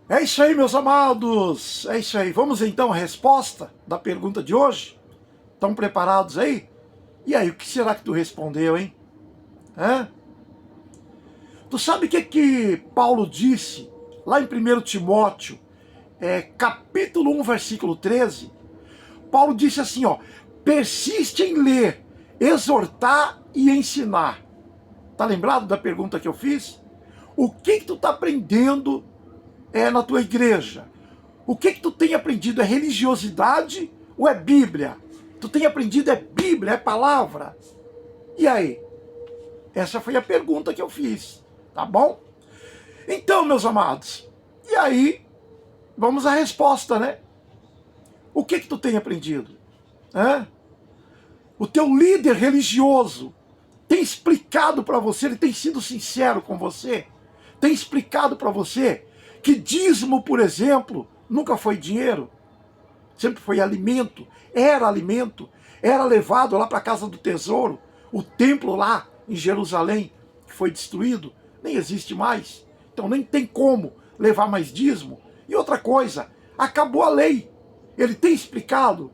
É isso aí, meus amados. É isso aí. Vamos então à resposta da pergunta de hoje? Estão preparados aí? E aí, o que será que tu respondeu, hein? Hã? Tu sabe o que Paulo disse lá em 1 Timóteo, capítulo 1, versículo 13? Paulo disse assim, ó: persiste em ler, exortar e ensinar. Tá lembrado da pergunta que eu fiz? O que tu tá aprendendo na tua igreja? O que tu tem aprendido? É religiosidade ou é Bíblia? Tu tem aprendido é Bíblia, é palavra? E aí? Essa foi a pergunta que eu fiz, tá bom? Então, meus amados, e aí, vamos à resposta, né? O que tu tem aprendido? Hã? O teu líder religioso tem explicado para você, ele tem sido sincero com você? Tem explicado para você que dízimo, por exemplo, nunca foi dinheiro? Sempre foi alimento, era levado lá para a casa do tesouro, o templo lá em Jerusalém, que foi destruído, nem existe mais, então nem tem como levar mais dízimo. E outra coisa, acabou a lei. Ele tem explicado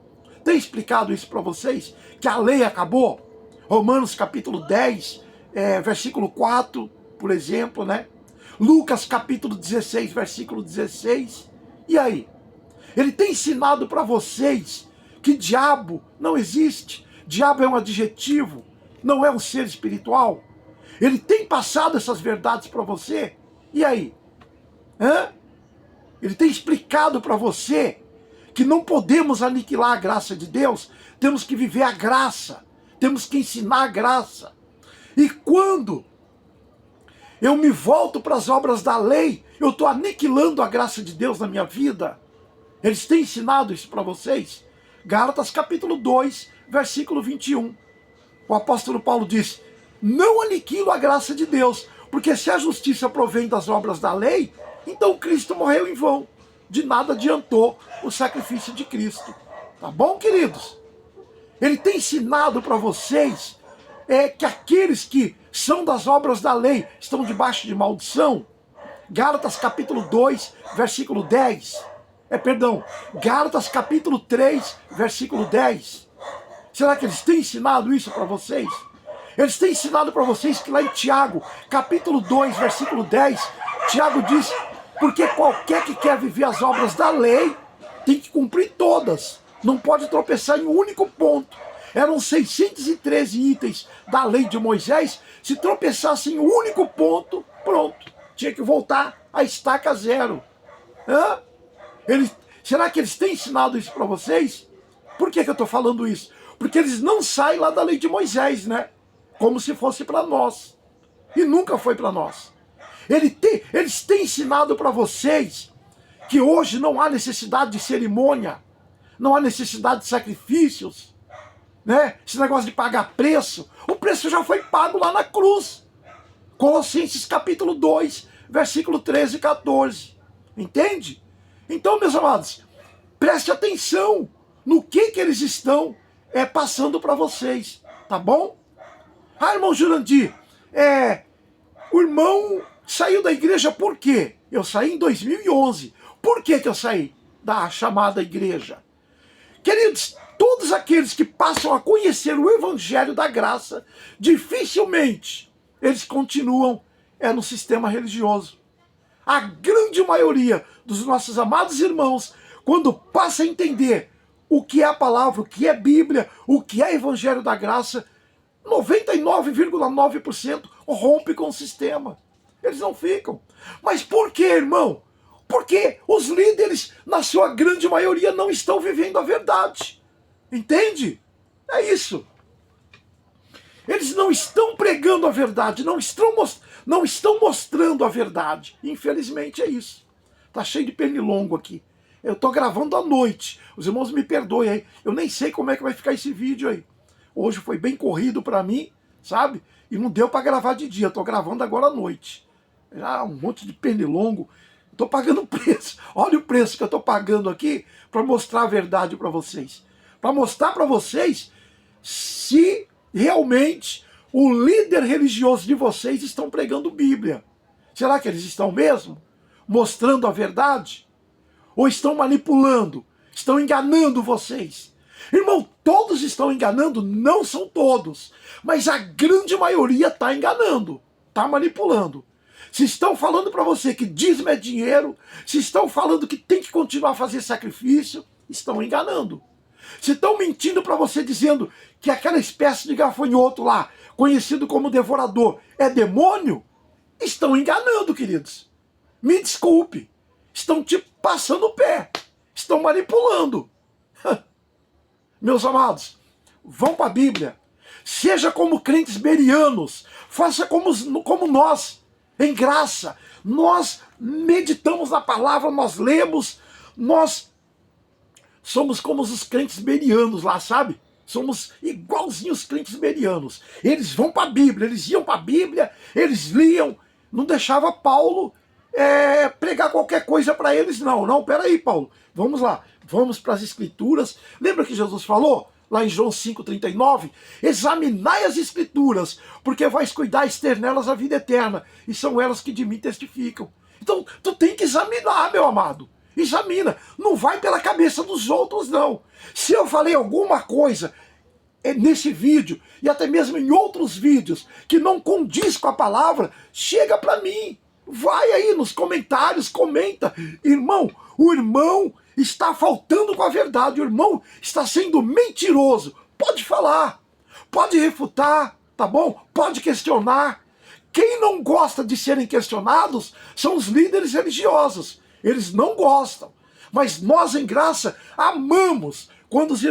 isso para vocês, que a lei acabou. Romanos capítulo 10, versículo 4, por exemplo, né? Lucas capítulo 16, versículo 16. E aí? Ele tem ensinado para vocês que diabo não existe, diabo é um adjetivo, não é um ser espiritual. Ele tem passado essas verdades para você. E aí? Hã? Ele tem explicado para você que não podemos aniquilar a graça de Deus, temos que viver a graça, temos que ensinar a graça. E quando eu me volto para as obras da lei, eu estou aniquilando a graça de Deus na minha vida. Eles têm ensinado isso para vocês? Gálatas capítulo 2, versículo 21. O apóstolo Paulo diz: não aniquilo a graça de Deus, porque se a justiça provém das obras da lei, então Cristo morreu em vão. De nada adiantou o sacrifício de Cristo. Tá bom, queridos? Ele tem ensinado para vocês que aqueles que são das obras da lei estão debaixo de maldição. Gálatas capítulo 2, versículo 10. Gálatas capítulo 3, versículo 10. Será que eles têm ensinado isso para vocês? Eles têm ensinado para vocês que lá em Tiago, capítulo 2, versículo 10, Tiago diz: porque qualquer que quer viver as obras da lei, tem que cumprir todas. Não pode tropeçar em um único ponto. Eram 613 itens da lei de Moisés. Se tropeçasse em um único ponto, pronto. Tinha que voltar à estaca zero. Hã? Será que eles têm ensinado isso para vocês? Por que eu estou falando isso? Porque eles não saem lá da lei de Moisés, né? Como se fosse para nós. E nunca foi para nós. Eles têm ensinado para vocês que hoje não há necessidade de cerimônia, não há necessidade de sacrifícios, né? Esse negócio de pagar preço, o preço já foi pago lá na cruz. Colossenses capítulo 2, versículo 13 e 14. Entende? Então, meus amados, preste atenção no que eles estão passando para vocês, tá bom? Ah, irmão Jurandir, o irmão saiu da igreja por quê? Eu saí em 2011. Por que eu saí da chamada igreja? Queridos, todos aqueles que passam a conhecer o evangelho da graça, dificilmente eles continuam no sistema religioso. A grande maioria dos nossos amados irmãos, quando passa a entender o que é a palavra, o que é Bíblia, o que é evangelho da graça, 99,9% rompe com o sistema. Eles não ficam. Mas por quê, irmão? Porque os líderes, na sua grande maioria, não estão vivendo a verdade. Entende? É isso. Eles não estão pregando a verdade, não estão mostrando a verdade. Infelizmente é isso. Tá cheio de pernilongo aqui. Eu tô gravando à noite. Os irmãos me perdoem aí. Eu nem sei como é que vai ficar esse vídeo aí. Hoje foi bem corrido para mim, sabe? E não deu para gravar de dia. Eu tô gravando agora à noite. Já um monte de pernilongo. Estou pagando preço. Olha o preço que eu estou pagando aqui para mostrar a verdade para vocês. Para mostrar para vocês se realmente o líder religioso de vocês estão pregando Bíblia. Será que eles estão mesmo? mostrando a verdade? Ou estão manipulando? Estão enganando vocês? Irmão, todos estão enganando? Não são todos. Mas a grande maioria está enganando, está manipulando. Se estão falando para você que dízimo é dinheiro, se estão falando que tem que continuar a fazer sacrifício, estão enganando. Se estão mentindo para você dizendo que aquela espécie de gafanhoto lá, conhecido como devorador, é demônio, estão enganando, queridos. Me desculpe. Estão te passando o pé. Estão manipulando. Meus amados, vão para a Bíblia. Seja como crentes berianos. Faça como nós, em graça. Nós meditamos na palavra, nós lemos, nós somos como os crentes berianos lá, sabe? Somos igualzinhos os crentes berianos. Eles vão para a Bíblia, eles iam para a Bíblia, eles liam, não deixava Paulo pregar qualquer coisa para eles, não. Não, peraí, Paulo, vamos lá, vamos para as Escrituras. Lembra que Jesus falou, lá em João 5,39? Examinai as Escrituras, porque vais cuidar de ter nelas a vida eterna, e são elas que de mim testificam. Então, tu tem que examinar, meu amado. Examina, não vai pela cabeça dos outros, não. Se eu falei alguma coisa nesse vídeo, e até mesmo em outros vídeos, que não condiz com a palavra, chega para mim. Vai aí nos comentários, comenta. Irmão, o irmão está faltando com a verdade, o irmão está sendo mentiroso. Pode falar, pode refutar, tá bom? Pode questionar. Quem não gosta de serem questionados são os líderes religiosos. Eles não gostam. Mas nós, em graça, amamos quando os irmãos